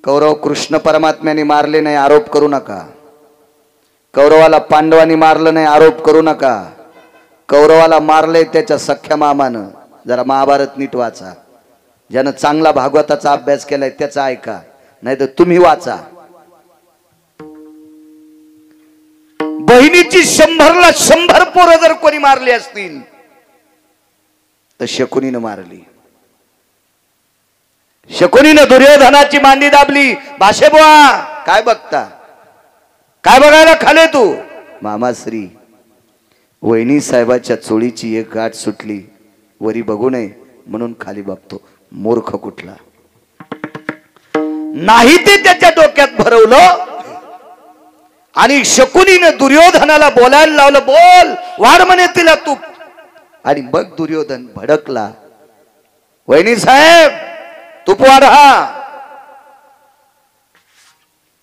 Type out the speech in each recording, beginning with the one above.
कौरव कृष्ण परमात्म्याने मारले नाही आरोप करू नका. कौरवाला पांडवांनी मारलं नाही आरोप करू नका. कौरवाला मारले त्याच्या सख्या मामानं. जरा महाभारत नीट वाचा. ज्यानं चांगला भागवताचा अभ्यास केलाय त्याचा ऐका, नाही तर तुम्ही वाचा. बहिणीची 100ला 100 पोरं जर कोणी मारली असतील तर शकुनीनं मारली. शकुनीनं दुर्योधनाची मांडी दाबली. भाषे बुवा काय बघता, काय बघायला खाले तू? मामाश्री वहिनी साहेबाच्या चोळीची एक गाठ सुटली, वरी बघू नये म्हणून खाली बघतो. मूर्ख कुठला नाही ते त्याच्या डोक्यात भरवलं आणि शकुनीनं दुर्योधनाला बोलायला लावलं. बोल वाढ म्हणे तिला तू. आणि बघ दुर्योधन भडकला. वहिनी साहेब तूप वाढा.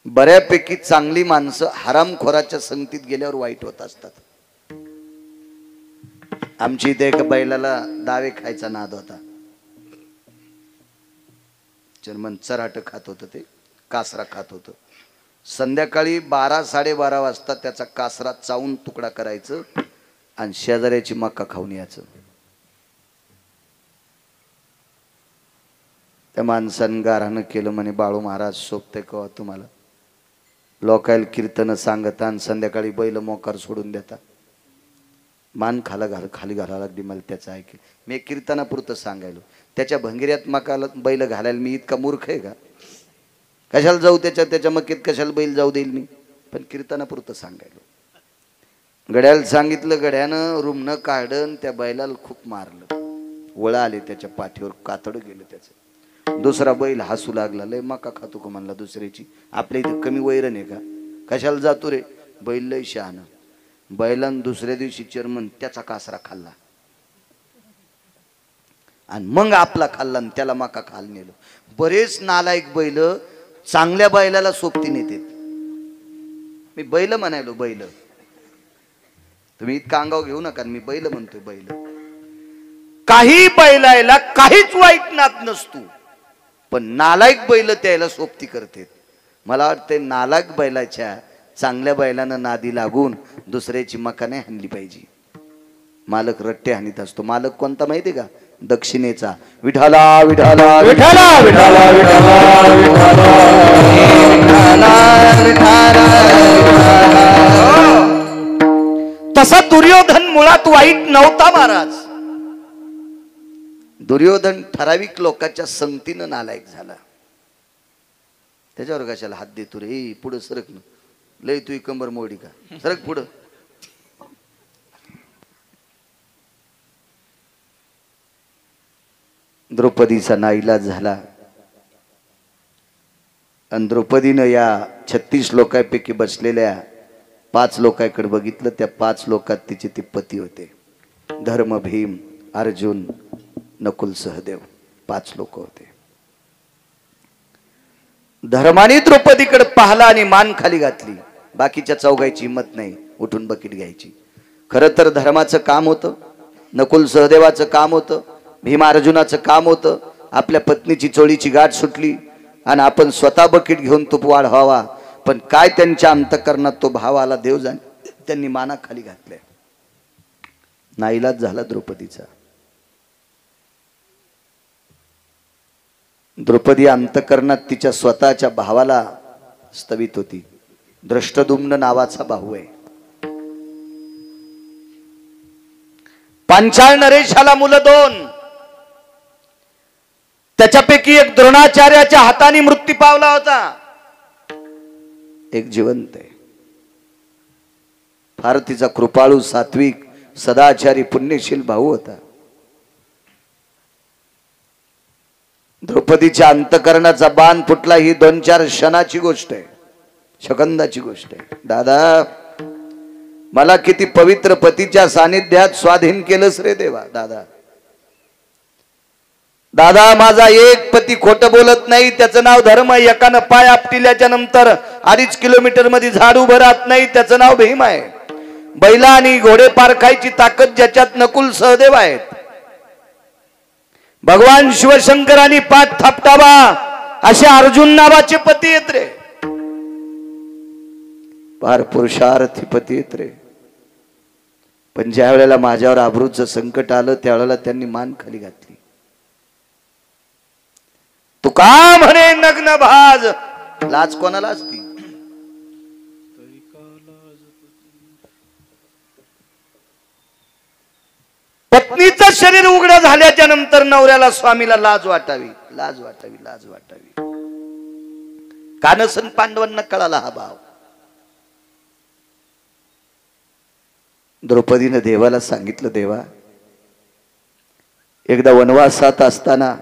बऱ्यापैकी चांगली माणसं हरामखोराच्या संगतीत गेल्यावर वाईट होत असतात. आमची इथे एका बैलाला दावे खायचा नाद होता. जर्मन चराट खात होतं, ते कासरा खात होतं. संध्याकाळी 12-12:30 वाजता त्याचा कासरा चावून तुकडा करायचं आणि शेजाऱ्याची मक्का खाऊन यायचं. त्या माणसानं गारानं केलं म्हणे, बाळू महाराज सोपते कवा तुम्हाला? लोकायला कीर्तन सांगता आणि संध्याकाळी बैल मोकार सोडून देता. मान खाली घालायला लागली मला त्याचं ऐकेल. मी कीर्तनापुरतं सांगायलो. त्याच्या भंगिऱ्यात मकाला बैल घालायला मी इतका मूर्ख आहे का? कशाला जाऊ त्याच्या मक्कीत, कशाला बैल जाऊ देईल मी? पण कीर्तनापुरतं सांगायलो. गड्याला सांगितलं, गड्यानं रूमनं काढन त्या बैलाला खूप मारलं. वळा आले त्याच्या पाठीवर, कातड गेलं त्याचं. दुसरा बैल हसू लागला. लय मका खातो का म्हणला दुसऱ्याची? आपल्या इथं कमी वैरण आहे का? कशाला जातो रे? बैल लय शहाणं. बैलानं दुसऱ्या दिवशी चेअरमन त्याचा कासरा खाल्ला आणि मग आपला खाल्ला आणि त्याला मका खाल नेलो. बरेच नालायक बैल चांगल्या बैलाला सोबती नेते. मी बैल म्हणायलो बैल, तुम्ही इतका अंगाव घेऊ नका. मी बैल म्हणतोय बैल. काही बैलायला काहीच वाईट नात नसतो, पण नालायक बैल त्याला सोबती करते. मला वाटते नालायक बैलाच्या चांगल्या बैलानं नादी लागून दुसऱ्याची मका नाही हाणली पाहिजे. मालक रट्टे हाणीत असतो. मालक कोणता माहिती का? दक्षिणेचा. विठाला विठाला विठाला विठाला विठाला. तसा दुर्योधन मुळात वाईट नव्हता महाराज. दुर्योधन ठराविक लोकांच्या संगतीनं नालायक झाला. त्याच्यावर कशाला हात देतो रे? पुढं सरक न, लय तू कंबर मोडी का? सरक पुढं. द्रौपदीचा नाईलाज झाला आणि द्रौपदीनं या 36 लोकांपैकी बसलेल्या 5 लोकांकडे बघितलं. त्या 5 लोकात तिचे ते पती होते. धर्म, भीम, अर्जुन, नकुल, सहदेव 5 लोक होते. धर्माने द्रौपदीकडे पाहला आणि मान खाली घातली. बाकीच्या चौघायची हिंमत नाही उठून बकीट घ्यायची. खरं तर धर्माचं काम होतं, नकुल सहदेवाचं काम होतं, भीम अर्जुनाचं काम होतं. आपल्या पत्नीची चोळीची गाठ सुटली आणि आपण स्वतः बकीट घेऊन तूप वाढवावा. पण काय त्यांच्या अंतःकरणात तो भाव आला देव जाणे. त्यांनी माना खाली घातल्या. नाईलाज झाला द्रौपदीचा. द्रौपदी अंतःकरणात तिच्या स्वतःच्या भावाला स्तवित होती. दृष्टद्युम्न नावाचा भाऊ आहे. पांचाळ नरेशाला मुलं 2. त्याच्यापैकी एक द्रोणाचार्याच्या हाताने मृत्यू पावला होता, एक जिवंत आहे. फार तिचा कृपाळू, सात्विक, सदाचारी, पुण्यशील भाऊ होता. द्रौपदीच्या अंतःकरणाचा बाण फुटला ही 2-4 क्षणाची गोष्ट आहे, सेकंदाची गोष्ट आहे. दादा मला किती पवित्र पतीच्या सानिध्यात स्वाधीन केलंस रे देवा. दादा दादा माझा एक पती खोटं बोलत नाही, त्याचं नाव धर्म. एकानं पाय आपटिल्याच्या नंतर 2.5 किलोमीटर मध्ये झाड उभं राहत नाही, त्याचं नाव भीम आहे. बैला आणि घोडे पारखायची ताकद ज्याच्यात नकुल सहदेव आहेत. भगवान शिवशंकरांनी पाठ थापटावा असे अर्जुन नावाचे पती येत रे, फार पुरुषार्थी पती येत रे. पण ज्या वेळेला माझ्यावर अब्रूचं संकट आलं त्यावेळेला त्यांनी मान खाली घातली. तू का म्हणे नग्न भाज, लाज कोणाला असती? पत्नीचं शरीर उघड झाल्याच्या नंतर नवऱ्याला स्वामीला लाज वाटावी, लाज वाटावी, लाज वाटावी. कानसन पांडवांना कळाला हा भाव. द्रौपदीने देवाला सांगितलं, देवा एकदा वनवासात असताना,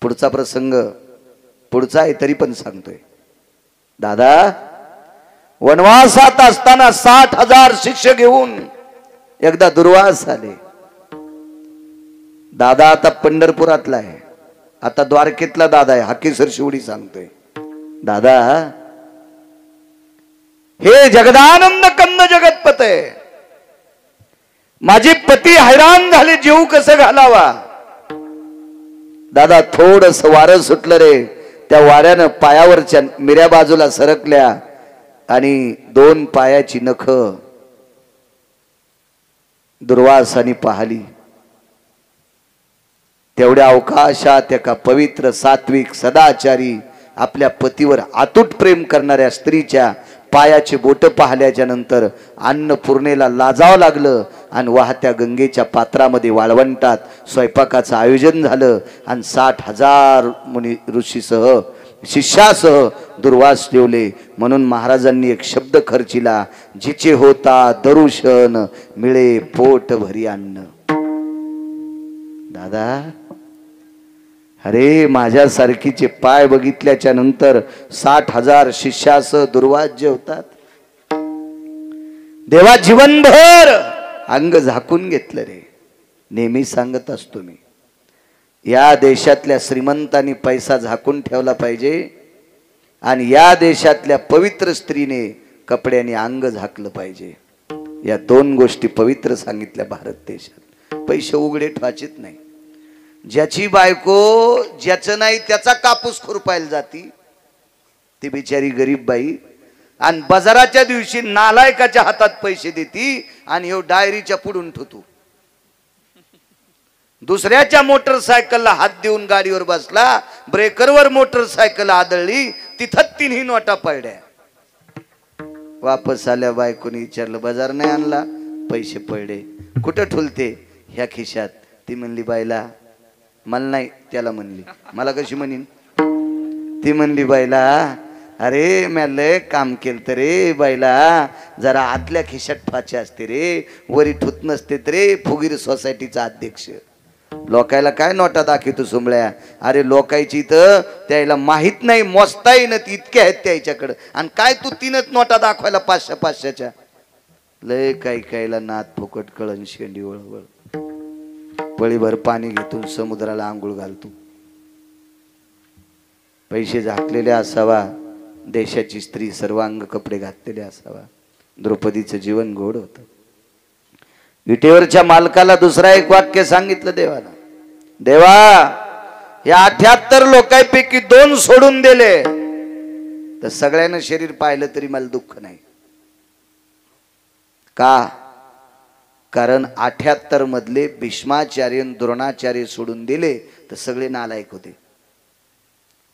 पुढचा प्रसंग पुढचा आहे तरी पण सांगतोय, दादा वनवासात असताना 60,000 शिष्य घेऊन एकदा दुर्वास आले. दादा आता पंढरपुरातला आहे, आता द्वारकेतला दादा आहे. हाकेसर शिवडी सांगतोय, दादा हे जगदानंद कंद जगतपते, माझे पती हैराण झाले, जीव कसं घालावा. दादा थोडस वारं सुटलं रे, त्या वाऱ्यानं पायावरच्या मिऱ्या बाजूला सरकल्या आणि 2 पायाची नख दुर्वासानी पाहिली. तेवढ्या अवकाशात एका पवित्र सात्विक सदाचारी आपल्या पतीवर अतूट प्रेम करणाऱ्या स्त्रीच्या पायाचे बोट पाहिल्याच्या नंतर अन्नपूर्णेला लाजावं लागलं आणि वाहत्या गंगेच्या पात्रामध्ये वाळवंटात स्वयंपाकाचं आयोजन झालं आणि 60,000 मुनी ऋषीसह शिष्यासह दुर्वास ठेवले. म्हणून महाराजांनी एक शब्द खर्चिला, जिचे होता दरुशन मिळे पोट भरी अन्न. दादा अरे माझ्यासारखीचे पाय बघितल्याच्या नंतर 60,000 शिष्यासह दुर्वास जेवतात. देवा जीवनभर अंग झाकून घेतलं रे. नेहमी सांगत असतो मी, या देशातल्या श्रीमंतांनी पैसा झाकून ठेवला पाहिजे आणि या देशातल्या पवित्र स्त्रीने कपड्याने अंग झाकलं पाहिजे. या 2 गोष्टी पवित्र सांगितल्या भारत देशात. पैसे उघडे ठेवायचेत नाही. ज्याची बायको ज्याचं नाही त्याचा कापूस खुरपायला जाती ती बिचारी गरीब बाई, आणि बाजाराच्या दिवशी नालायकाच्या हातात पैसे देती आणि ह्यो डायरीच्या पुढून ठेवतो. दुसऱ्याच्या मोटरसायकलला हात देऊन गाडीवर बसला, ब्रेकरवर मोटरसायकल आदळली, तिथं 3 नोटा पडल्या. वापस आल्या बायकोनी विचारलं, बाजार नाही आणला? पैसे पडले. कुठं ठुलते? ह्या खिशात. ती म्हणली, बायला मला नाही, त्याला म्हणली. मला कशी म्हणीन? ती म्हणली, बायला अरे म्या लय काम केलं तर रे, बायला जरा आतल्या खिशात फाचे असते रे, वरी ठुत नसते रे. फुगीर सोसायटीचा अध्यक्ष. लोकायला काय नोटा दाखवतो सुंबळ्या? अरे लोकायची तर त्याला माहित नाही, मोजता येईन इतके आहेत त्याच्याकडं, आणि काय तू 3च नोटा दाखवायला 500-500च्या. लय काही कायला नात फुकट कळण शेंडी वळवळ. पळीभर पाणी घेतो समुद्राला आंघोळ घालतो. पैसे झाकलेले असावा, देशाची स्त्री सर्वांग कपडे घातलेले असावा. द्रौपदीचं जीवन गोड होतं. विटेवरच्या मालकाला दुसरा एक वाक्य सांगितलं देवाला, देवा या 78 लोकांपैकी 2 सोडून दिले तर सगळ्यांना शरीर पाहिलं तरी मला दुःख नाही. का? कारण 78 मधले भीष्माचार्य द्रोणाचार्य सोडून दिले तर सगळे नालायक होते.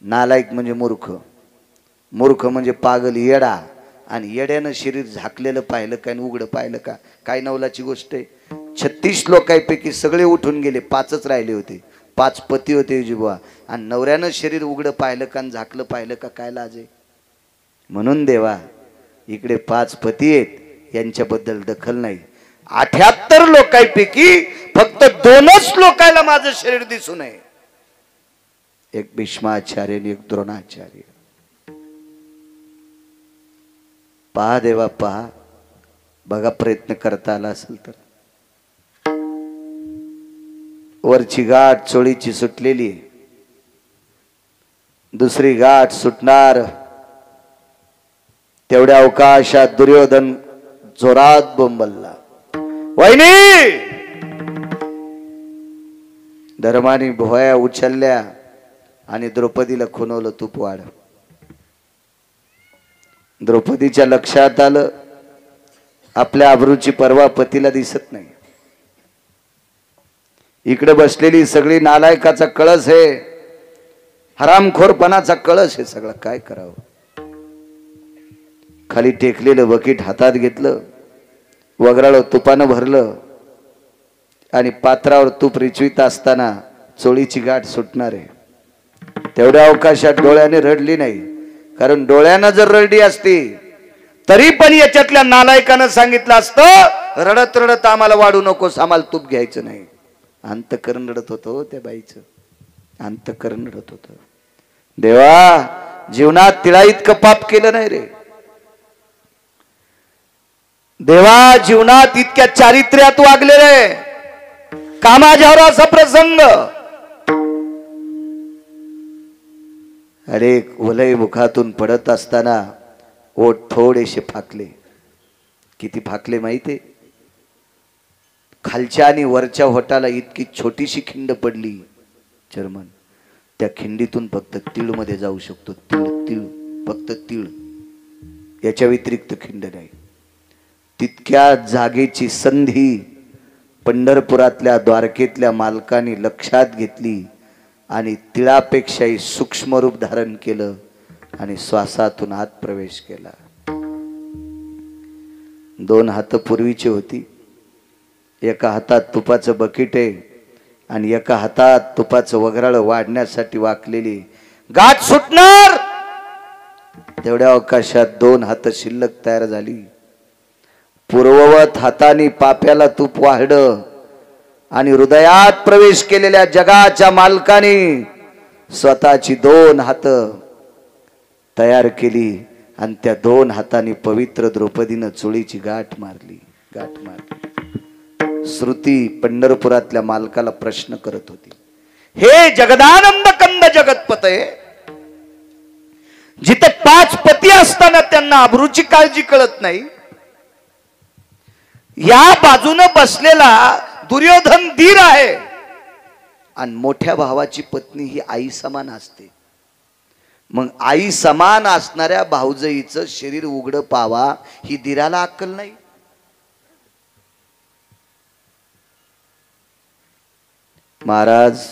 नालायक म्हणजे मूर्ख, मूर्ख म्हणजे पागल, येडा. आणि येड्यानं शरीर झाकलेलं पाहिलं काय, उघडं पाहिलं का? काय नवलाची गोष्ट आहे. 36 लोकांपैकी सगळे उठून गेले, 5च राहिले होते. 5 पती होते जिबा, आणि नवऱ्यानं शरीर उघडं पाहिलं का झाकलं पाहिलं का? काय लाज आहे? म्हणून देवा इकडे 5 पती आहेत, यांच्याबद्दल दखल नाही. 78 लोकांपैकी फक्त 2च लोकांना माझं शरीर दिसू नये, एक भीष्माचार्य आणि एक द्रोणाचार्य. पहा देवा पहा, बघा प्रयत्न करता आला असेल तर. वरची गाठ चोळीची सुटलेली, दुसरी गाठ सुटणार. तेवढ्या अवकाशात दुर्योधन जोरात बोंबलला, वहिनी धर्माने भोया उचलल्या आणि द्रौपदीला खुणवलं तूप वाढ. द्रौपदीच्या लक्षात आलं आपल्या आबरूची पर्वा पतीला दिसत नाही. इकडे बसलेली सगळी नालायकाचा कळस आहे, हरामखोरपणाचा कळस आहे सगळं. काय करावं. खाली टेकलेलं बकेट हातात घेतलं, वगराळ तुपानं भरलं आणि पात्रावर तूप रिचवीत असताना चोळीची गाठ सुटणार आहे. तेवढ्या अवकाशात डोळ्याने रडली नाही, कारण डोळ्यानं जर रडली असती तरी पण याच्यातल्या नालायकानं सांगितलं असतं रडत रडत आम्हाला वाढू नकोस, आम्हाला तूप घ्यायचं नाही. अंतकरण रडत होतं त्या बाईचं, अंतकरण रडत होतं. देवा जीवनात तिला इतकं पाप केलं नाही रे देवा, जीवनात इतक्या चारित्र्यात वागले रे. कामाच्यावर असा प्रसंग. अरे वलय मुखातून पडत असताना ओठ थोडेसे फाकले. किती फाकले माहितीये? खालच्या आणि वरच्या होटाला इतकी छोटीशी खिंड पडली चर्मन, त्या खिंडीतून फक्त तीळ मध्ये जाऊ शकतो. तीळ तीळ फक्त तीळ, याच्या व्यतिरिक्त खिंड नाही. तितक्या जागेची संधी पंढरपुरातल्या द्वारकेतल्या मालकाने लक्षात घेतली आणि तिळापेक्षाही सूक्ष्म रूप धारण केलं आणि श्वासातून आत प्रवेश केला. 2 हात पूर्वीची होती. एका हातात तुपाचं बकेट आहे आणि एका हातात तुपाचं वगराळ वाढण्यासाठी वाकलेली गाठ सुटणार. तेवढ्या अवकाशात 2 हात शिल्लक तयार झाली. पूर्ववत हाताने पाप्याला तूप वाढलं आणि हृदयात प्रवेश केलेल्या जगाच्या मालकाने स्वतःची 2 हात तयार केली आणि त्या 2 हातांनी पवित्र द्रौपदीनं चोळीची गाठ मारली. गाठ मारली. श्रुती पंढरपुरातल्या मालकाला प्रश्न करत होती, हे जगदानंद कंद जगतपते, जिथे 5 पती असताना त्यांना आबरूची काळजी कळत नाही, या बाजूने बसलेला दुर्योधन धीर आहे आणि मोठ्या भावाची पत्नी ही आई समान असते. मग आई समान असणाऱ्या भाऊजईचं शरीर उघड पावा ही धीराला अक्कल नाही. महाराज,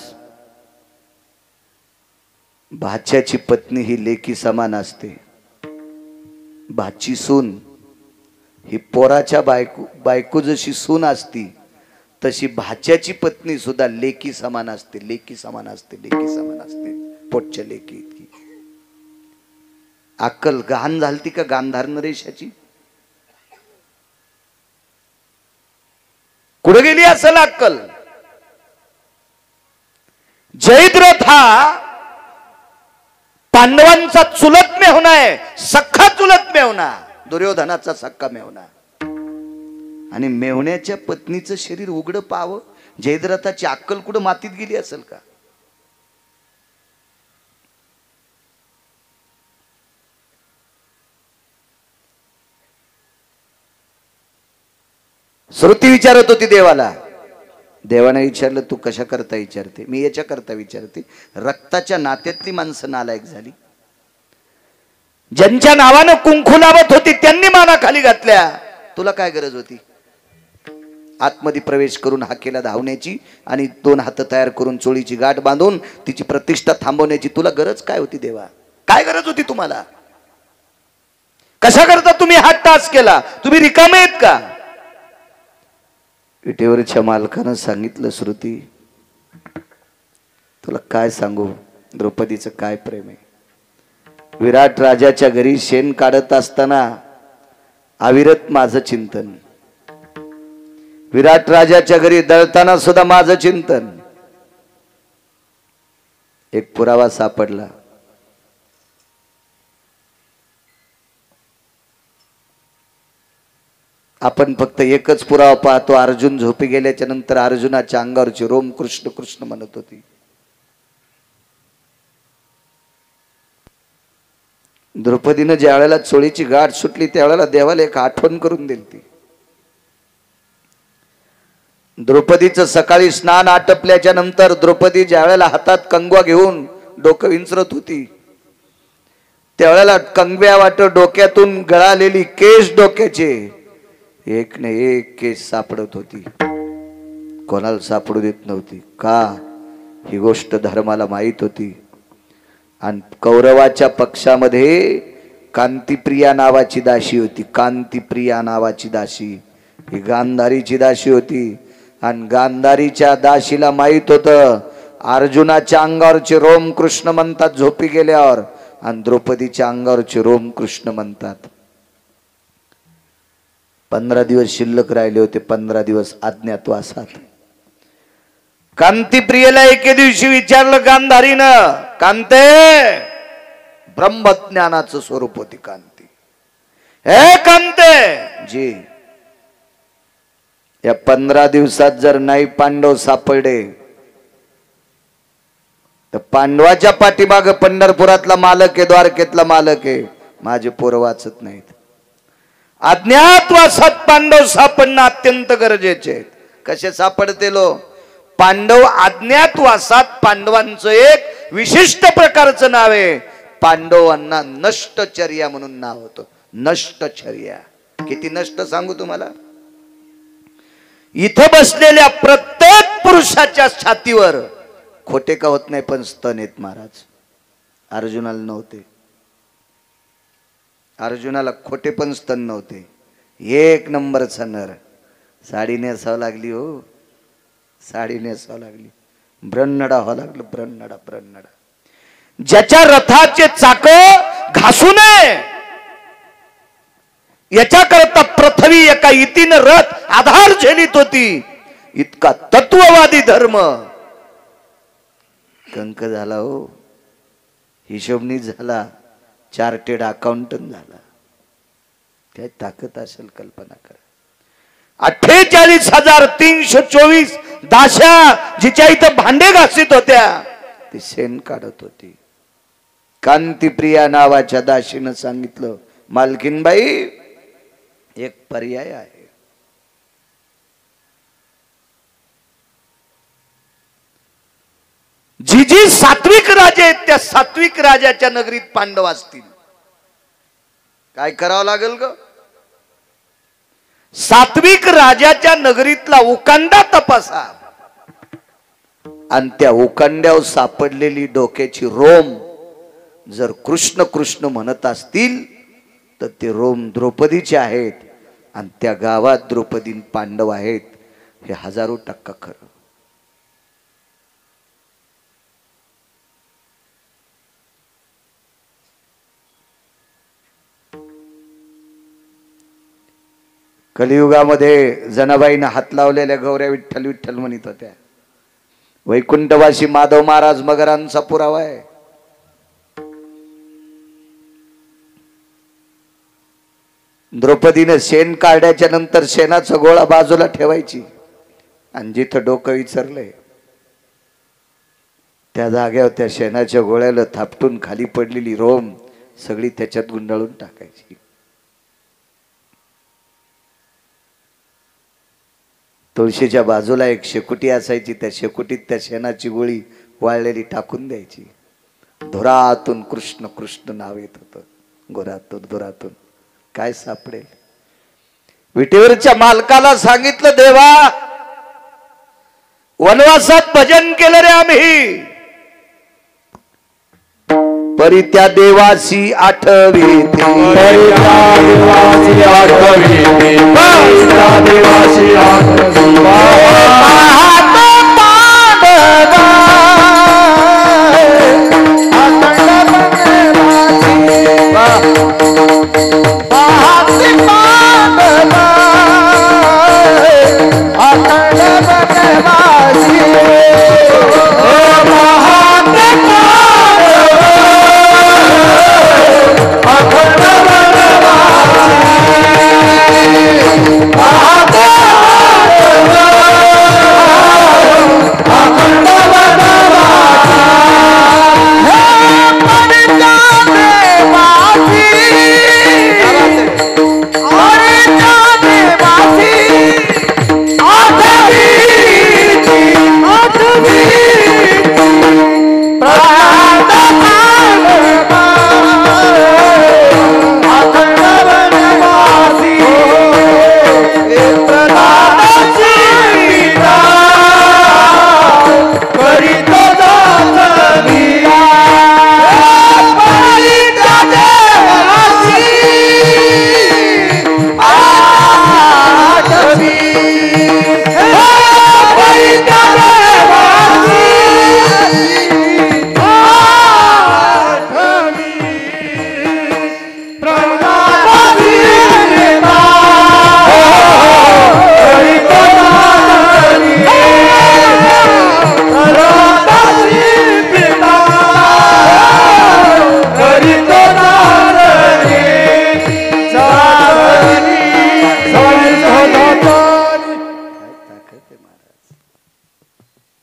भाच्याची पत्नी ही लेकी समान असते. भाची सून ही पोराच्या बायको जशी सून असती तशी भाच्याची पत्नी सुद्धा लेकी समान असते. लेकी समान असते. लेकी समान असते. पोटच्या लेकी इतकी अक्कल गहाण झालती का गांधार नरेशाची? कुठे गेली असेल अक्कल? जयद्रथ हा पांडवांचा चुलत मेहुणा आहे, सख्खा चुलत मेहुणा, दुर्योधनाचा सख्खा मेहुणा. आणि मेहुण्याच्या पत्नीचं शरीर उघड पाव, जयद्रथाची अक्कल कुठं मातीत गेली असेल का? श्रुती विचारत होती देवाला. देवाने विचारलं, तू कशा करता विचारते? मी याच्या करता विचारते, रक्ताच्या नात्यातली माणसं नालायक झाली. ज्यांच्या नावानं कुंकू लावत होती त्यांनी माना खाली घातल्या. तुला काय गरज होती आतमध्ये प्रवेश करून हाकेला धावण्याची आणि 2 हात तयार करून चोळीची गाठ बांधून तिची प्रतिष्ठा थांबवण्याची? तुला गरज काय होती देवा? काय गरज होती तुम्हाला? कशा करता तुम्ही हा टास्क केला? तुम्ही रिकामे आहेत का? विटेवरच्या मालकानं सांगितलं, श्रुती तुला काय सांगू, द्रौपदीचं काय प्रेम आहे. विराट राजाच्या घरी शेण काढत असताना अविरत माझं चिंतन, विराट राजाच्या घरी दळताना सुद्धा माझं चिंतन. एक पुरावा सापडला. आपण फक्त एकच पुरावा पाहतो. अर्जुन झोपी गेल्याच्या नंतर अर्जुनाच्या अंगावरची रोम कृष्ण कृष्ण म्हणत होती. द्रौपदीनं ज्या वेळेला चोळीची गाठ सुटली त्यावेळेला देवाला एक आठवण करून दिली ती. द्रौपदीचं सकाळी स्नान आटपल्याच्या नंतर द्रौपदी ज्या वेळेला हातात कंगवा घेऊन डोकं विंचरत होती, त्यावेळेला कंगव्या वाट डोक्यातून गळालेली केस डोक्याचे एक न एक केस सापडत होती. कोणाला सापडू देत नव्हती. का? ही गोष्ट धर्माला माहित होती. आणि कौरवाच्या पक्षामध्ये कांतिप्रिया नावाची दासी होती. कांतिप्रिया नावाची दासी ही गांधारीची दासी होती. आणि गांधारीच्या दासीला माहित होतं अर्जुनाच्या अंगावरचे रोम कृष्ण म्हणतात झोपी गेल्यावर, आणि द्रौपदीच्या अंगावरचे रोम कृष्ण म्हणतात. 15 दिवस शिल्लक राहिले होते. 15 दिवस अज्ञातवासात. कांतिप्रियेला एके दिवशी विचारलं गांधारीनं, कांते, ब्रह्मज्ञानाचं स्वरूप होती कांती. हे कांते जी, या 15 दिवसात जर नाही पांडव सापडले तर पांडवाच्या पाठीमाग पंढरपुरातला मालक आहे, द्वारकेतला मालक आहे, माझे पोरं वाचत नाहीत. अज्ञातवासात पांडव सापडणं अत्यंत गरजेचे आहेत. कसे सापडते लो? पांडव अज्ञातवासात पांडवांचं एक विशिष्ट प्रकारचं नाव आहे. पांडवांना नष्टचर्या म्हणून नाव होतं. नष्टचर्या किती नष्ट सांगू तुम्हाला. इथं बसलेल्या प्रत्येक पुरुषाच्या छातीवर खोटे का होत नाही, पण स्तन आहेत महाराज. अर्जुनाला नव्हते. अर्जुनाला खोटे पण स्तन नव्हते. एक नंबरचा नर. साडी नेसावं लागली हो, साडी नेसावं लागली. ब्रह्नडा व्हावं लागलं. ब्रह्नडा ब्रह्नडा. ज्याच्या रथाचे चाक घासू नये याच्याकरता पृथ्वी एका इतीनं रथ आधार झेलीत होती. इतका तत्ववादी धर्म कंक झाला हो. हिशोबनी झाला. चार्टेड अकाउंटंट झाला. काय ताकद असेल कल्पना करा. 48,324 दाशा जिच्या इथं भांडे घासीत होत्या ती शेण काढत होती. कांतिप्रिया नावाच्या दासीनं सांगितलं, मालकीनबाई एक पर्याय आहे. जी जी सात्विक राजे आहेत त्या सात्विक राजाच्या नगरीत पांडव असतील. काय करावं लागेल ग? सात्विक राजाच्या नगरीतला उकांडा तपासा आणि त्या उकांड्यावर सापडलेली डोक्याची रोम जर कृष्ण कृष्ण म्हणत असतील तर ते रोम द्रौपदीचे आहेत. आणि त्या गावात द्रौपदी पांडव आहेत हे 1000% खरं. कलियुगामध्ये जनाबाईनं हात लावलेल्या गौऱ्या विठ्ठल विठ्ठल म्हणत होत्या. वैकुंठवासी माधव महाराज मगरांचा पुरावा आहे. द्रौपदीने शेण काढल्याच्या नंतर शेणाचा गोळा बाजूला ठेवायची आणि जिथं डोकं विचारलंय त्या जागेवर त्या शेणाच्या गोळ्याला थापटून खाली पडलेली रोम सगळी त्याच्यात गुंडाळून टाकायची. तुळशीच्या बाजूला एक शेकोटी असायची. त्या शेकोटीत त्या शेणाची गोळी वाळलेली टाकून द्यायची. धुरातून कृष्ण कृष्ण नाव येत होतं. घोरातून धुरातून काय सापडेल? विटेवरच्या मालकाला सांगितलं, देवा वनवासात भजन केलं रे आम्ही, परी त्या देवासी आठवीते.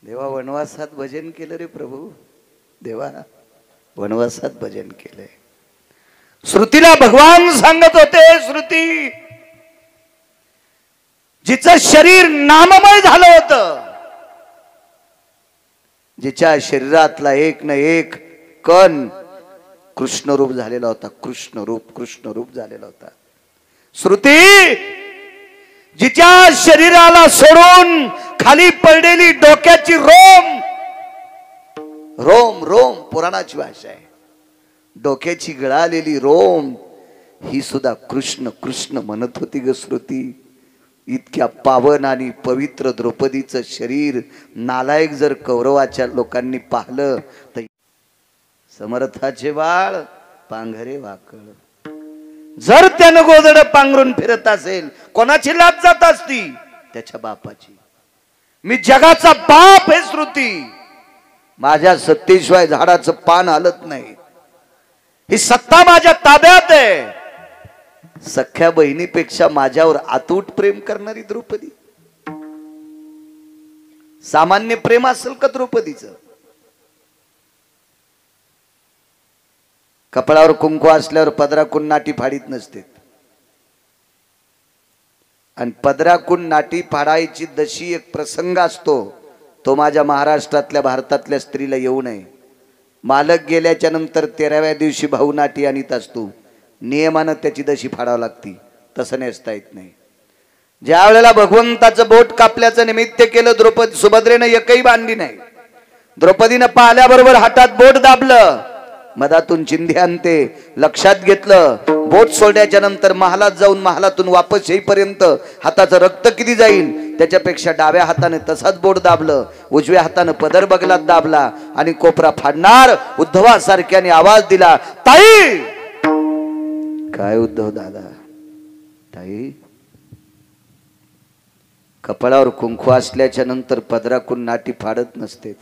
देवा वनवासात भजन केलं रे प्रभू, देवा वनवासात भजन केलंय. श्रुतीला भगवान सांगत होते, श्रुती जिचं शरीर नाममय झालं होतं, जिच्या शरीरातला एक न एक कण कृष्ण रूप झालेला होता, कृष्ण रूप झालेला होता. श्रुती जिच्या शरीराला सोडून खाली पडलेली डोक्याची रोम पुराणाची भाषा आहे, डोक्याची गळालेली रोम ही सुद्धा कृष्ण म्हणत होती ग श्रुती. इतक्या पावन आणि पवित्र द्रौपदीचं शरीर नालायक जर कौरवाच्या लोकांनी पाहिलं तर समर्थाचे बाळ पांघरे वाकळ. जर त्यानं गोदड पांघरून फिरत असेल, कोणाची लाज जात असती? त्याच्या बापाची. मी जगाचा बाप हे श्रुती, माझ्या सत्तेशिवाय झाडाचं पान हलत नाही, ही सत्ता माझ्या ताब्यात आहे. सख्या बहिणीपेक्षा माझ्यावर अतूट प्रेम करणारी द्रौपदी. सामान्य प्रेम असेल का द्रौपदीचं? कपाळावर कुंकू असल्यावर पदराकून नाटी फाडीत नसते, आणि पदराकून नाटी फाडायची दशी एक प्रसंग असतो, तो माझ्या महाराष्ट्रातल्या भारतातल्या स्त्रीला येऊ नये. मालक गेल्याच्या नंतर 13व्या दिवशी भाऊ नाटी आणीत असतो, नियमानं त्याची दशी फाडावं लागती, तसं नेसता येत नाही. ज्या वेळेला भगवंताचं बोट कापल्याचं निमित्त केलं, द्रौपदी सुभद्रेनं एकही बांधली नाही. द्रौपदीनं पाहिल्याबरोबर हातात बोट दाबलं, मधातून चिंधी आणते, लक्षात घेतलं. बोट सोडल्याच्या नंतर महालात जाऊन महालातून वापस येईपर्यंत हाताचं रक्त किती जाईल त्याच्यापेक्षा डाव्या हाताने तसाच बोट दाबलं, उजव्या हाताने पदर बगलात दाबला आणि कोपरा फाडणार उद्धवासारख्याने आवाज दिला, ताई. काय उद्धव दादा? ताई. कपाळावर कुंकू असल्याच्या नंतर पदराकून नाटी फाडत नसते.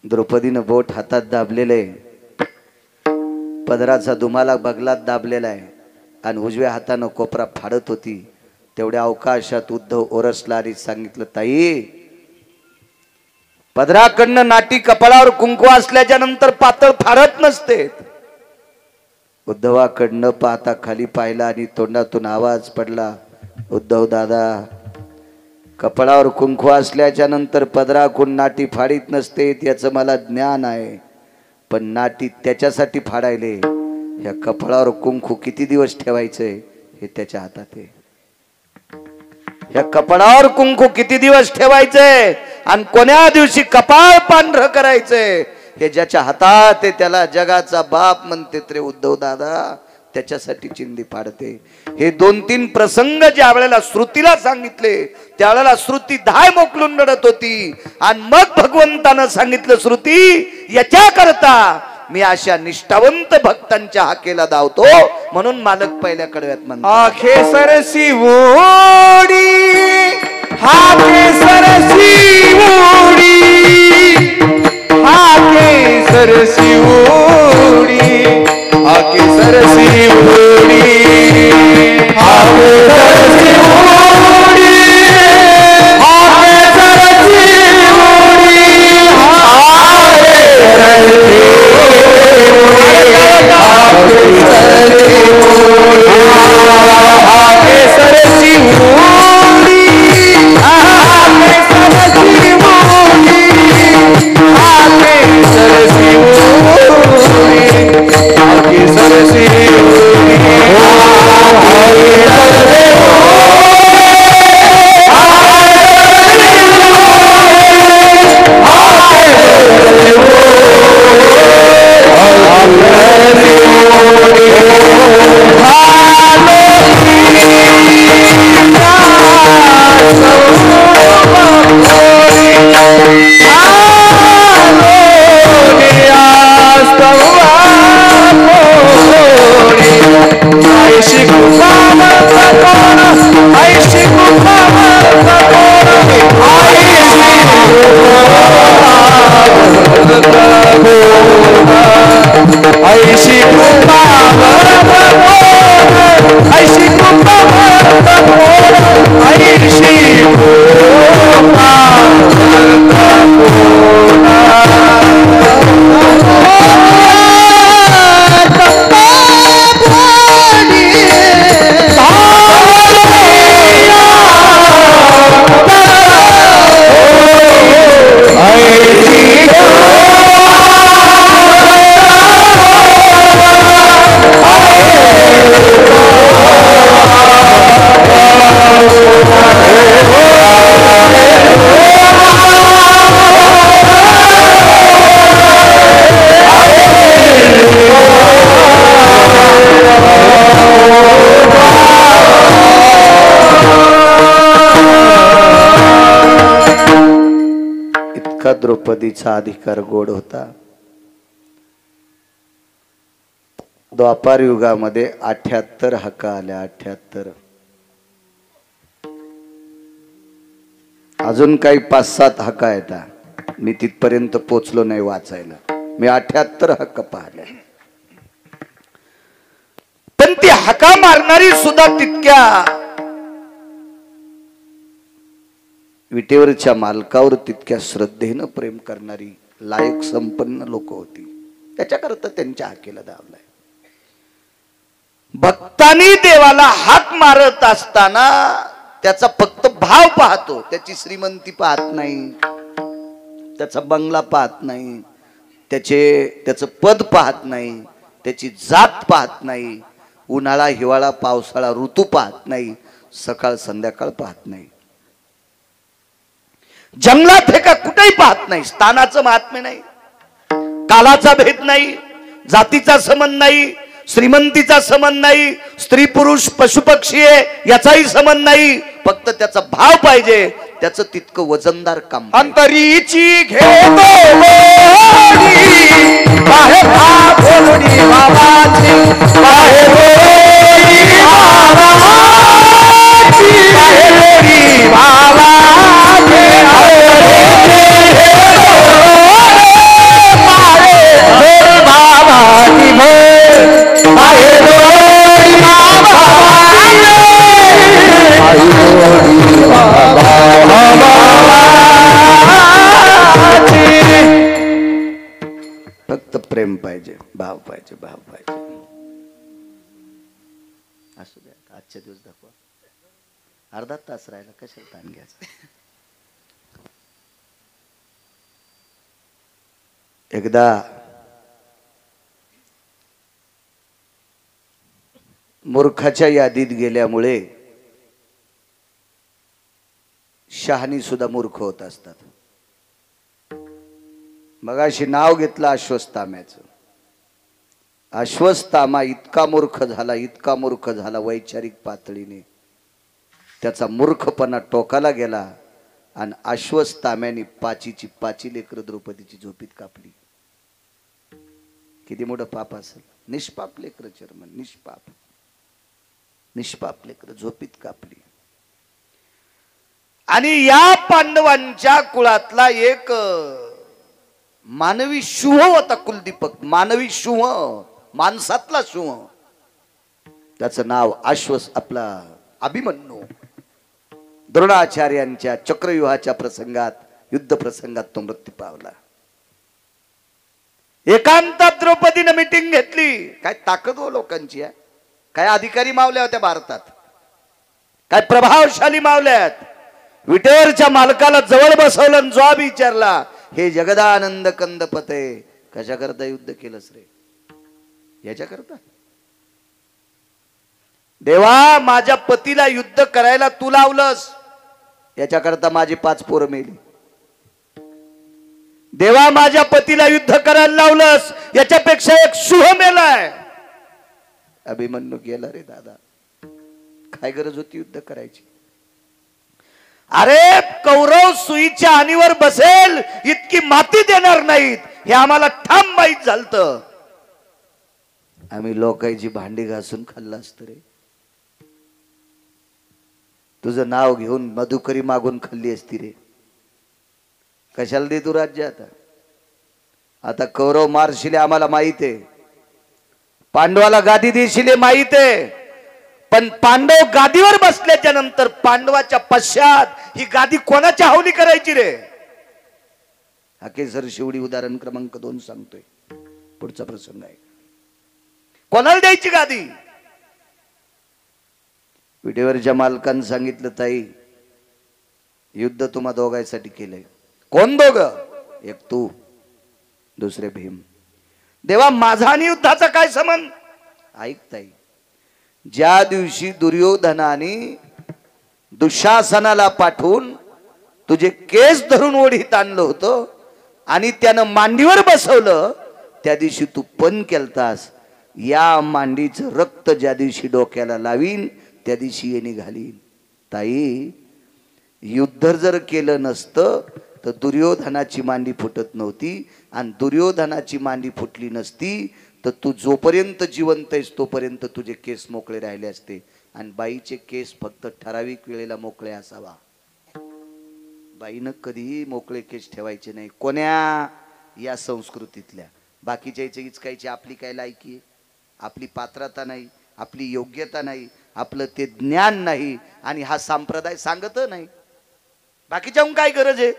द्रौपदीनं बोट हातात दाबलेले, पदराचा दुमाला बगलात दाबलेला आहे आणि उजव्या हातानं कोपरा फाडत होती. तेवढ्या अवकाशात उद्धव ओरसला आणि सांगितलं, ताई, पदराकडनं नाटी कपाळावर कुंकू असल्याच्या नंतर पातळ फाडत नसते. उद्धवाकडनं पाहता खाली पाहिला आणि तोंडातून आवाज पडला, उद्धव दादा, कपाळावर कुंकू असल्याच्या नंतर पदराकून नाटी फाडीत नसते याचं मला ज्ञान आहे, पण नाटी त्याच्यासाठी फाडायले, या कपाळावर कुंकू किती दिवस ठेवायचंय हे त्याच्या हातात आहे. या कपाळावर कुंकू किती दिवस ठेवायचंय आणि कोण्या दिवशी कपाळ पांढरं करायचंय हे ज्याच्या हातात आहे त्याला जगाचा बाप म्हणते रे उद्धव दादा, त्याच्यासाठी चिंधी फाडते. हे 2-3 प्रसंग ज्या वेळेला श्रुतीला सांगितले त्यावेळेला श्रुती धाय मोकलून रडत होती. आणि मग भगवंतानं सांगितलं, श्रुती, याच्या करता मी अशा निष्ठावंत भक्तांच्या हाकेला धावतो, म्हणून मालक पहिल्या कडव्यात म्हणतो, आखे सरसी ओडी, हाके सरसी ओडी, हाके सरसी ओडी, हाके सरसी ओडी, हाके सरसी ओडी, हाके सरसी ओडी, हाके सरसी ओडी, हाके सरसी ओडी, हाके सरसी ओडी, हाके सरसी ओडी, हाके सरसी ओडी. का द्रौपदीचा अधिकार गोड होता. द्वापार युगामध्ये 78 हाका आल्या. 78. अजून काही 5-7 हाका येतात. मी तिथपर्यंत पोचलो नाही वाचायला. मी 78 हक्क पाहिले. पण ती हाका मारणारी सुद्धा तितक्या विटेवरच्या मालकावर तितक्या श्रद्धेनं प्रेम करणारी लायक संपन्न लोक होती. त्याच्याकरता त्यांच्या हाकेला धावलाय. भक्तांनी देवाला हाक मारत असताना त्याचा फक्त भाव पाहतो. त्याची श्रीमंती पाहत नाही, त्याचा बंगला पाहत नाही, त्याचं पद पाहत नाही, त्याची जात पाहत नाही, उन्हाळा हिवाळा पावसाळा ऋतू पाहत नाही, सकाळ संध्याकाळ पाहत नाही, जंगलात हे का कुठेही पाहत नाही. स्थानाचं महात्म्य नाही, कालाचा भेद नाही, जातीचा संबंध नाही, श्रीमंतीचा संबंध नाही, स्त्री पुरुष पशु पक्षी आहे याचाही संबंध नाही. फक्त त्याचा भाव पाहिजे, त्याचं तितकं वजनदार काम. अंतरीची घेतो बाहेर बाबाची फक्त प्रेम पाहिजे, भाव पाहिजे, भाव पाहिजे. असू द्या, आजच्या दिवस दाखवा. अर्धा तास राहिला, कशाला ताण घ्यायचा. एकदा मूर्खाच्या यादीत गेल्यामुळे शहाणी सुद्धा मूर्ख होत असतात. मगाशी नाव घेतलं अश्वत्थाम्याचं. अश्वत्थामा इतका मूर्ख झाला, इतका मूर्ख झाला वैचारिक पातळीने. त्याचा मूर्खपणा टोकाला गेला आणि अश्वत्थाम्याने 5 लेकरं द्रौपदीची झोपीत कापली. किती मोठं पाप असेल. निष्पाप लेकरं चर्मन, निष्पाप लेकरं झोपीत कापली. आणि या पांडवांच्या कुळातला एक मानवी शुभ होता कुलदीपक. मानवी शुभ, माणसातला शुभ. त्याचं नाव आपला अभिमन्यू. द्रोणाचार्यांच्या चक्रव्यूहाच्या प्रसंगात, युद्ध प्रसंगात तो मृत्यू पावला. एकांतात द्रौपदीनं मीटिंग घेतली. काय ताकद हो लोकांची आहे. काय अधिकारी मावल्या होत्या भारतात, काय प्रभावशाली मावल्यात. विटेवरच्या मालकाला जवळ बसवलं, जॉब विचारला, हे जगदानंद कंदपते कशा करता युद्ध केलंस रे? याच्या करता. देवा, माझ्या पतीला युद्ध करायला तू लावलंस, याच्या करता माझी 5 पोरं मेली. देवा, माझ्या पतीला युद्ध करायला लावलंस, याच्यापेक्षा एक शुभ मेलाय. अभिमन्यू गेला रे दादा. काय गरज होती युद्ध करायची? अरे, कौरव सुईच्या आणीवर बसेल इतकी माती देणार नाहीत, हे आम्हाला ठाम माहीत झालतं. आम्ही लोकांची भांडी घासून खाल्लं असतं रे. तुझं नाव घेऊन मधुकरी मागून खाल्ली असती रे. कशाला दे तू राज्य? आता कौरव मारशिले आम्हाला माहित आहे, पांडवाला गादी देशिले माहित आहे. पण पांडव गादीवर बसल्याच्या नंतर पांडवाच्या पश्चात ही गादी कोणाच्या हवली करायची रे? हाकेसर शिवडी उदाहरण क्रमांक 2 सांगतोय. पुढचा प्रसंग आहे. कोणाला द्यायची गादी? विटेवरच्या मालकानं सांगितलं, ताई युद्ध तुम्हा दोघांसाठी केलंय. कोण दोघं? एक तू, दुसरे भीम. देवा, माझा आणि युद्धाचा काय संबंध? ऐक ताई, ज्या दिवशी दुर्योधनाने दुःशासनाला पाठवून तुझे केस धरून ओढीत आणलं होतं आणि त्यानं मांडीवर बसवलं, त्या दिवशी तू पण केलतास. या मांडीचं रक्त ज्या दिवशी डोक्याला लावीन त्या दिवशी ये निघालीन. ताई, युद्ध जर केलं नसतं तर दुर्योधनाची मांडी फुटत नव्हती, आणि दुर्योधनाची मांडी फुटली नसती तर तू जोपर्यंत जिवंत आहेस तोपर्यंत तुझे केस मोकळे राहिले असते. आणि बाईचे केस फक्त ठराविक वेळेला मोकळे असावा. बाईनं कधीही मोकळे केस ठेवायचे नाही. कोण्या या संस्कृतीतल्या. बाकीच्या इचकायची आपली काय लायकी आहे, आपली पात्रता नाही, आपली योग्यता नाही, आपलं ते ज्ञान नाही, आणि हा संप्रदाय सांगत नाही. बाकीच्या काय गरज आहे.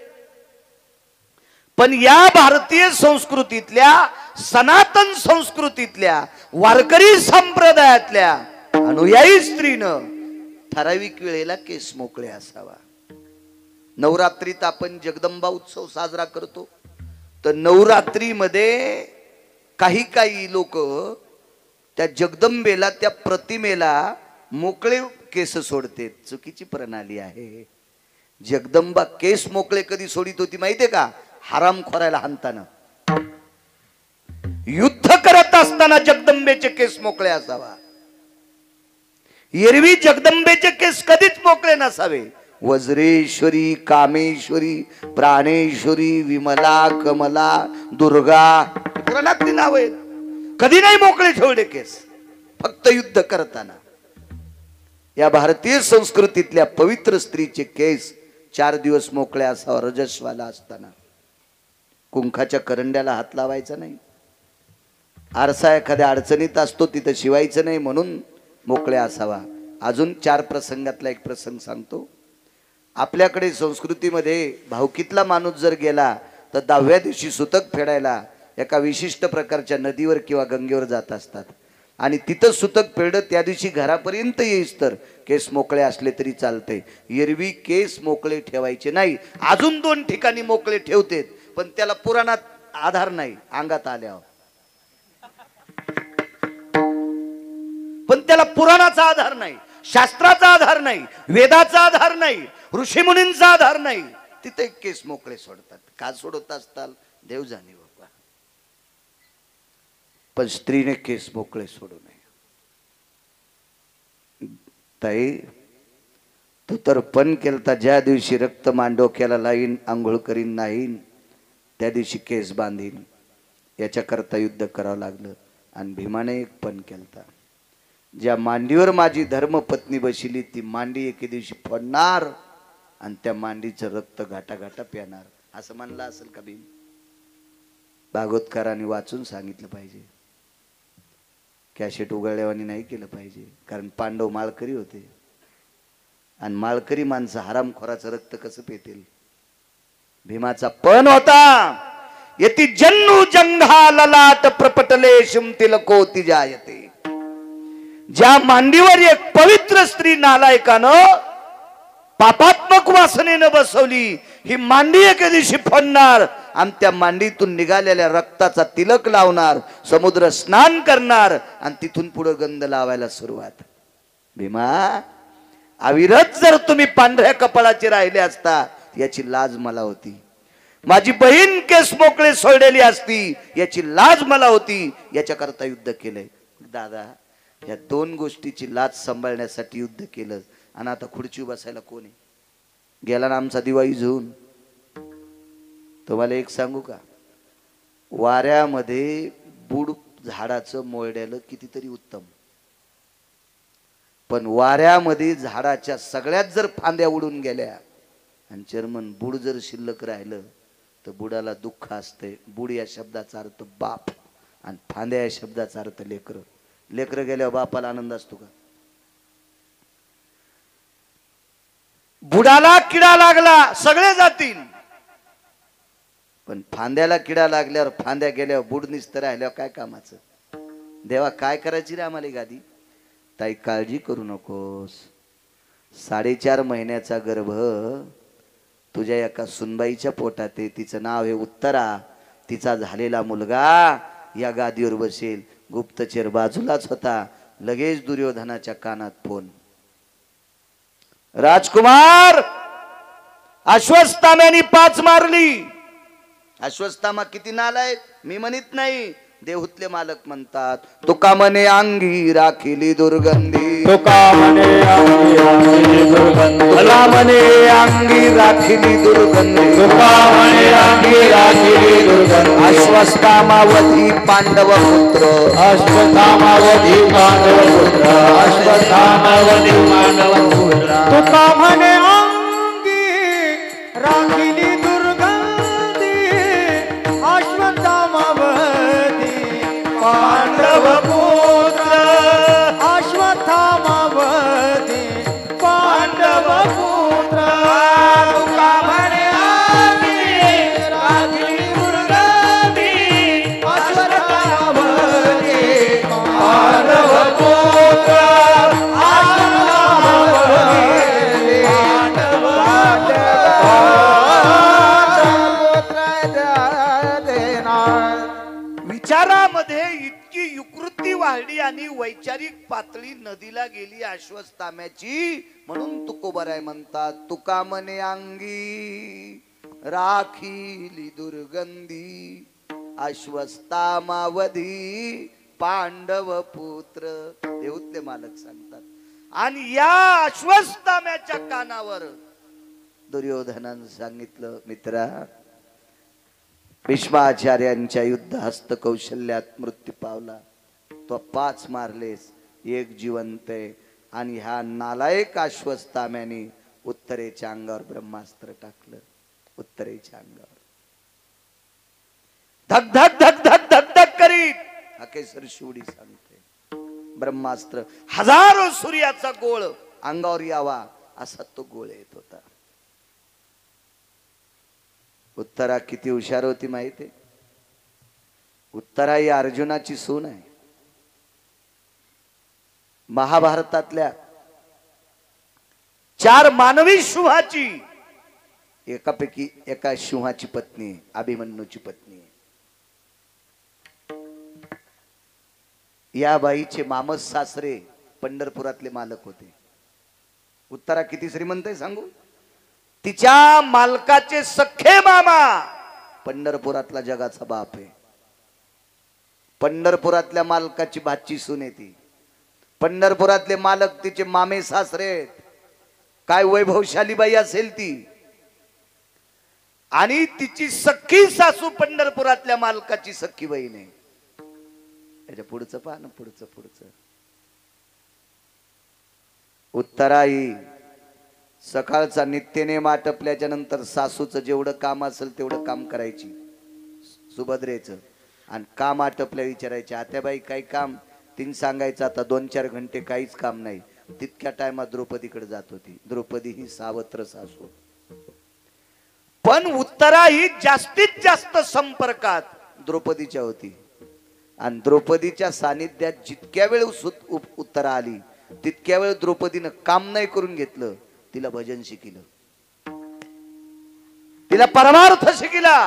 पण या भारतीय संस्कृतीतल्या, सनातन संस्कृतीतल्या, वारकरी संप्रदायातल्या अनुयायी स्त्रीनं ठराविक वेळेला केस मोकळे असावा. नवरात्रीत आपण जगदंबा उत्सव साजरा करतो, तर नवरात्रीमध्ये काही काही लोक त्या जगदंबेला, त्या प्रतिमेला मोकळे केस सोडते. चुकीची प्रणाली आहे. जगदंबा केस मोकळे कधी सोडित होती माहितीये का? हरामखोराला हाणताना, युद्ध करत असताना जगदंबेचे केस मोकळे असावा. एरवी जगदंबेचे केस कधीच मोकळे नसावे. वज्रेश्वरी, कामेश्वरी, प्राणेश्वरी, विमला, कमला, दुर्गा, पुराणातली नाव आहेत. कधी नाही मोकळे ठेवले केस, फक्त युद्ध करताना. या भारतीय संस्कृतीतल्या पवित्र स्त्रीचे केस 4 दिवस मोकळे असावा, रजस्वाला असताना. कुंखाच्या करंड्याला हात लावायचा नाही. आरसा एखाद्या अडचणीत असतो तिथं शिवायचं नाही म्हणून मोकळे असावा. अजून 4 प्रसंगातला एक प्रसंग सांगतो. आपल्याकडे संस्कृतीमध्ये भावकीतला माणूस जर गेला तर 10व्या दिवशी सुतक फेडायला एका विशिष्ट प्रकारच्या नदीवर किंवा गंगेवर जात असतात. आणि तिथं सुतक फेडत त्या दिवशी घरापर्यंत येईस तर केस मोकळे असले तरी चालते. एरवी केस मोकळे ठेवायचे नाही. अजून 2 ठिकाणी मोकळे ठेवतेत, पण त्याला पुराणात आधार नाही. अंगात आल्यावर पण त्याला पुराणाचा आधार नाही, शास्त्राचा आधार नाही, वेदाचा आधार नाही, ऋषीमुनींचा आधार नाही. तिथे केस मोकळे सोडतात. का सोडत असताल देव जाणे बाबा. पण स्त्रीने केस मोकळे सोडू नये. ताई, तू तर पण केलता. ज्या दिवशी रक्त मांडोक्याला लाईन, आंघोळ करीन नाहीन, त्या दिवशी केस बांधीन. याच्याकरता युद्ध करावं लागलं. आणि भीमाने एक पण केलता. ज्या मांडीवर माझी धर्मपत्नी बसली ती मांडी एके दिवशी फोडणार आणि त्या मांडीचं रक्त घाटा घाटा प्याणार. असं म्हणलं असेल का भीम? भागवतकारांनी वाचून सांगितलं पाहिजे. कॅसेट उघडल्यावानी नाही केलं पाहिजे. कारण पांडव माळकरी होते, आणि माळकरी माणसं हरामखोराचं रक्त कसं पेतील? भीमाचा पण होता. यती जन्नू जंघा ललाट प्रपटले तिलकोती जायते. ज्या मांडीवर एक पवित्र स्त्री नालायकानं पापात्मक वासनेनं बसवली, ही मांडी एके दिवशी फोडणार आणि त्या मांडीतून निघालेल्या रक्ताचा तिलक लावणार, समुद्र स्नान करणार, आणि तिथून पुढे गंध लावायला सुरुवात. भीमा, अविरत जर तुम्ही पांढऱ्या कपाळाचे राहिले असता याची लाज मला होती. माझी बहीण केस मोकळे सोडलेली असती याची लाज मला होती. याच्याकरता युद्ध केलंय. दादा, या 2 गोष्टीची लाज सांभाळण्यासाठी युद्ध केलं. आणि आता खुर्ची बसायला कोण आहे? गेला ना आमचा दिवाळी झुून. तुम्हाला एक सांगू का? वाऱ्यामध्ये बुड झाडाचं मोळड्याला कितीतरी उत्तम, पण वाऱ्यामध्ये झाडाच्या सगळ्यात जर फांद्या उडून गेल्या आणि चर्मन बुड जर शिल्लक राहिलं तर बुडाला दुःख असते. बुड या शब्दाचा अर्थ बाप, आणि फांद्या या शब्दाचा अर्थ लेकर. लेकर गेल्यावर बापाला आनंद असतो का? बुडाला किडा लागला सगळे जातील, पण फांद्याला किडा लागल्यावर, फांद्या गेल्यावर बुड निसतं राहिल्यावर काय कामाचं? देवा, काय करायची रे आम्हाला गादी? ताई, काळजी करू नकोस. 4.5 महिन्याचा गर्भ तुझ्या एका सुनबाईच्या पोटात आहे. तिचं नाव आहे उत्तरा. तिचा झालेला मुलगा या गादीवर बसेल. गुप्तचर बाजूलाच होता. लगेच दुर्योधनाच्या कानात फोन. राजकुमार, अश्वत्थाम्याने 5 मारली. अश्वत्थामा किती नालायक मी म्हणत नाही, देहूतले मालक म्हणतात तुका मने अंगी राखिली दुर्गंधी, तुका म्हणे अंगी राखिली दुर्गंधी, तुला मने अंगी राखिली दुर्गंधी, तुका म्हणे अंगी राखिली दुर्गंधी, अश्वत्थामावधी पांडव पुत्र, अश्वत्थामावधी पांडव पुत्र, अश्वत्थामावधी पांडव पुत्र, तुका म्हणे अंगी राखिली दुर्गंधी, अश्वत्थामावधी पांडव पुत्र, अश्वत्थामावधी पांडव पुत्र, तुका म्हणे अंगी राखिली दुर्गंधी, अश्वत्थामावधी पांडव पुत्र, अश्वत्थामावधी पांडव विचारामध्ये इतकी युकृती वाढली आणि वैचारिक पातळी नदीला गेली अश्वत्थाम्याची, म्हणून तुकोबराय म्हणतात तुका मने अंगी राखिली दुर्गंधी, अश्वत्थामावधी पांडव पुत्र. देऊतले मालक सांगतात. आणि या अश्वत्थाम्याच्या कानावर दुर्योधनानं सांगितलं मित्रा, भीष्माचार्यांच्या युद्ध हस्त कौशल्यात मृत्यू पावला, तो 5 मारलेस, 1 जिवंत आहे. आणि ह्या नालायक अश्वत्थाम्याने उत्तरेच्या अंगावर ब्रह्मास्त्र टाकलं. उत्तरेच्या अंगावर धक धक धक धक धक धक करीत अकेसर शिवडी सांगते, ब्रह्मास्त्र 1000 सूर्याचा गोळ अंगावर यावा असा तो गोळ येत होता. उत्तरा किती हुशार होती माहिती? उत्तरा ही अर्जुनाची सून आहे. महाभारतातल्या 4 मानवी सिंहाची एकापैकी एका सिंहाची पत्नी आहे, अभिमन्यूची पत्नी आहे. या बाईचे मामस सासरे पंढरपुरातले मालक होते. उत्तरा किती श्रीमंत आहे सांगू? तिच्या मालकाचे सख्खे मामा पंढरपुरातला जगाचा बाप आहे. पंढरपुरातल्या मालकाची भाची सून आहे ती. पंढरपुरातले मालक तिचे मामे सासरे आहेत. काय वैभवशाली बाई असेल ती. आणि तिची सख्खी सासू पंढरपुरातल्या मालकाची सख्खी बहीण आहे. त्याच्या पुढचं पहा ना, पुढचं. उत्तराई सकाळचा नित्यनेम आटपल्याच्या नंतर सासूचं जेवढं काम असेल तेवढं काम करायची सुभद्रेचं, आणि काम आटपल्या विचारायचे आत्याबाई काही काम? तीन सांगायचं आता 2-4 घंटे काहीच काम नाही. तितक्या टायमात द्रौपदीकडे जात होती. द्रौपदी ही सावत्र सासू. पण उत्तरा ही जास्तीत जास्त संपर्कात द्रौपदीच्या होती. आणि द्रौपदीच्या सानिध्यात जितक्या वेळ उत्तरा आली तितक्या वेळ द्रौपदीनं काम नाही करून घेतलं, तिला भजन शिकिलं, तिला परमार्थ शिकिला,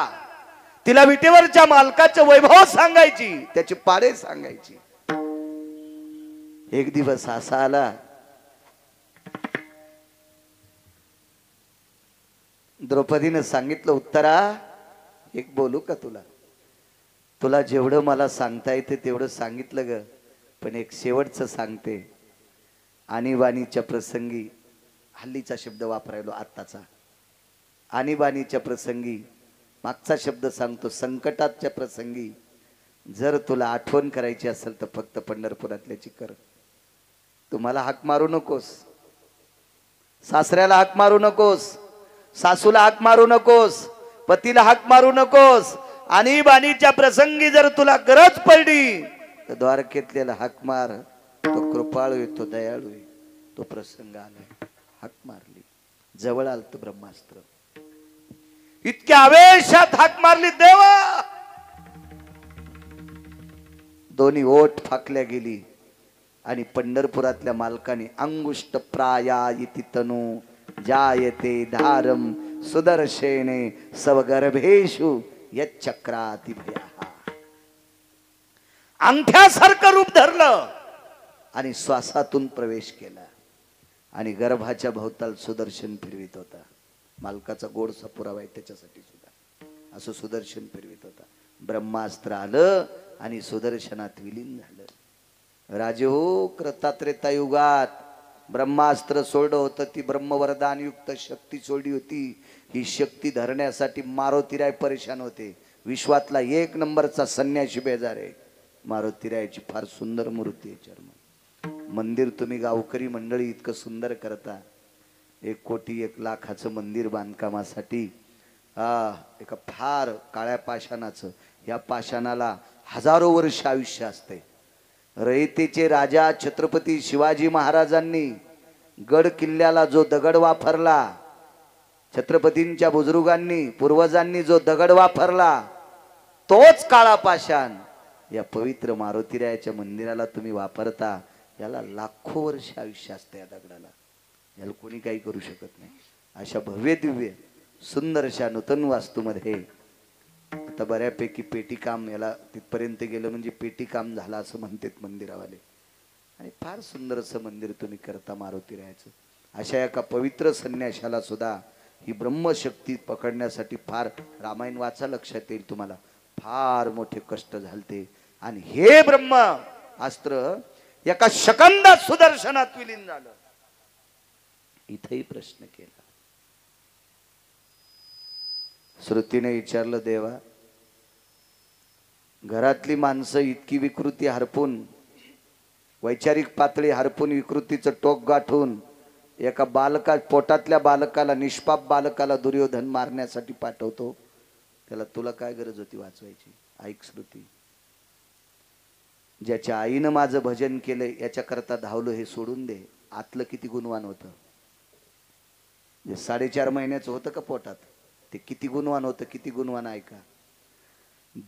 तिला विटेवरच्या मालकाचे वैभव सांगायची, त्याचे पाडे सांगायची. एक दिवस असा आला, द्रौपदीनं सांगितलं उत्तरा एक बोलू का तुला? तुला जेवढं मला सांगता येते तेवढं सांगितलं ग, पण एक शेवटचं सांगते. आणीबाणीच्या प्रसंगी, हल्लीचा शब्द वापरायलो आत्ताचा, आणीबाणीच्या प्रसंगी मागचा शब्द सांगतो, संकटाच्या प्रसंगी जर तुला आठवण करायची असेल तर फक्त पंढरपुरातल्याची कर. तुम्हाला हाक मारू नकोस, सासऱ्याला हाक मारू नकोस, सासूला हाक मारू नकोस, पतीला हाक मारू नकोस. आणीबाणीच्या प्रसंगी जर तुला गरज पडली तर द्वारकेतल्याला हाक मार. तो कृपाळू आहे, तो दयाळू आहे. तो प्रसंग आला, हाक मारली, जवळ आलत ब्रह्मास्त्र. इतक्या आवेशात हाक मारली देवा, दोन्ही ओठ फाकल्या गेली. आणि पंढरपुरातल्या मालकाने अंगुष्ट प्राया इति तनु जायते धारम सुदर्शेने सवगर्भेषु यच्चक्राति भया. अंगठ्यासारखं रूप धरलं आणि श्वासातून प्रवेश केला आणि गर्भाच्या भोवताल सुदर्शन फिरवित होता. मालकाचा गोडसा पुरावा आहे त्याच्यासाठी सुद्धा असं सुदर्शन फिरवित होता. ब्रह्मास्त्र आलं आणि सुदर्शनात विलीन झालं. राजे हो, कृतात्रेता युगात ब्रह्मास्त्र सोडलं होतं, ती ब्रह्मवरदान युक्त शक्ती सोडली होती. ही शक्ती धरण्यासाठी मारुतीराय परेशान होते. विश्वातला एक नंबरचा संन्याशी बेजार आहे. मारुतीरायाची फार सुंदर मूर्ती आहे. चर्म मंदिर तुम्ही गावकरी मंडळी इतकं सुंदर करता. 1,01,00,000 मंदिर बांधकामासाठी एका फार काळ्या पाषाणाचं, या पाषाणाला हजारो वर्ष आयुष्य असते. रयतेचे राजा छत्रपती शिवाजी महाराजांनी गड किल्ल्याला जो दगड वापरला, छत्रपतींच्या बुजुर्गांनी पूर्वजांनी जो दगड वापरला, तोच काळा पाषाण या पवित्र मारुतीरायाच्या मंदिराला तुम्ही वापरता. याला लाखो वर्ष आयुष्य असते. या दगडाला याला कोणी काही करू शकत नाही. अशा भव्य दिव्य सुंदर अशा नूतन वास्तूमध्ये आता बऱ्यापैकी पेटी काम, याला तिथपर्यंत गेलं म्हणजे पेटी काम झालं असं म्हणतात मंदिरावाले. आणि फार सुंदर असं मंदिर तुम्ही करता मारुतीरायाचं. अशा एका पवित्र संन्याशाला सुद्धा ही ब्रह्मशक्ती पकडण्यासाठी फार, रामायण वाचा लक्षात येईल तुम्हाला, फार मोठे कष्ट झालते. आणि हे ब्रह्म अस्त्र एका सेकंदात सुदर्शनात विलीन झालं. इथेही प्रश्न केला. श्रुतीने विचारलं, देवा घरातली माणसं इतकी विकृती हरपून, वैचारिक पातळी हरपून, विकृतीचं टोक गाठून एका पोटातल्या बालकाला, निष्पाप बालकाला दुर्योधन मारण्यासाठी पाठवतो, त्याला तुला काय गरज होती वाचवायची? ऐक श्रुती, ज्याच्या आईनं माझं भजन केलंय याच्याकरता धावलो हे सोडून दे. आतलं किती गुणवान होतं, जे 4.5 महिन्याचं होतं का पोटात, ते किती गुणवान होतं, किती गुणवान. ऐका,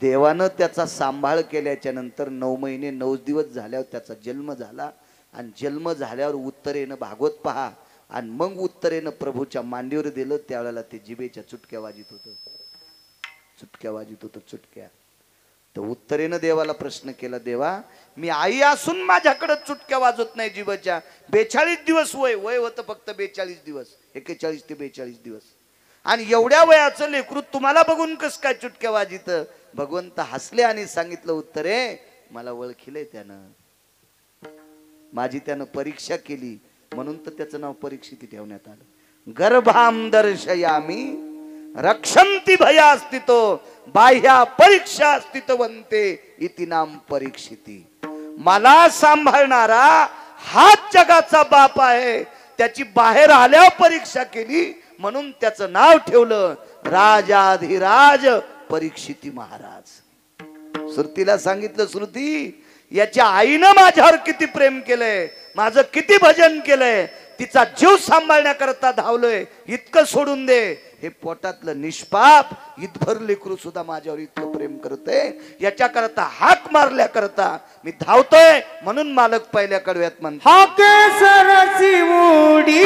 देवानं त्याचा सांभाळ केल्याच्या नंतर 9 महिने 9 दिवस झाल्यावर त्याचा जन्म झाला. आणि जन्म झाल्यावर उत्तरेनं भागवत पहा, आणि मग उत्तरेनं प्रभूच्या मांडीवर दिलं. त्यावेळेला ते जिभेच्या चुटक्या वाजित होतं, चुटक्या वाजित होतं, चुटक्या. तर उत्तरेनं देवाला प्रश्न केला, देवा मी आई असून माझ्याकडे चुटक्या वाजत नाही जिभेच्या. 42 दिवस वय होतं, फक्त 42 दिवस, 41 ते 42 दिवस. आणि एवढ्या वयाचं लेकरू तुम्हाला बघून कस काय चुटक्या वाजित? भगवंत हसले आणि सांगितलं, उत्तरे मला ओळखिले त्यानं, माझी त्यानं परीक्षा केली, म्हणून तर त्याचं नाव परीक्षित ठेवण्यात आलं. गर्भाम दर्शयामी रक्षंती भया स्थितो बाह्या परीक्षा स्थितवंते इति नाम परीक्षिती. मला सांभाळणारा हाच जगाचा बाप आहे, त्याची बाहेर आल्यावर परीक्षा केली, म्हणून त्याचं नाव ठेवलं राजाधिराज परीक्षिती महाराज. श्रुतीला सांगितलं, श्रुती याच्या आईनं माझ्यावर किती प्रेम केलंय, माझं किती भजन केलंय, तिचा जीव सांभाळण्याकरता धावलोय, इतकं सोडून दे. हे पोटातलं निष्पाप इतभर लेकरू सुद्धा माझ्यावर इतकं प्रेम करते, याच्याकरता हाक मारल्याकरता मी धावतोय. म्हणून मालक पहिल्या कडव्यात म्हणतो, हाके सरसी उडी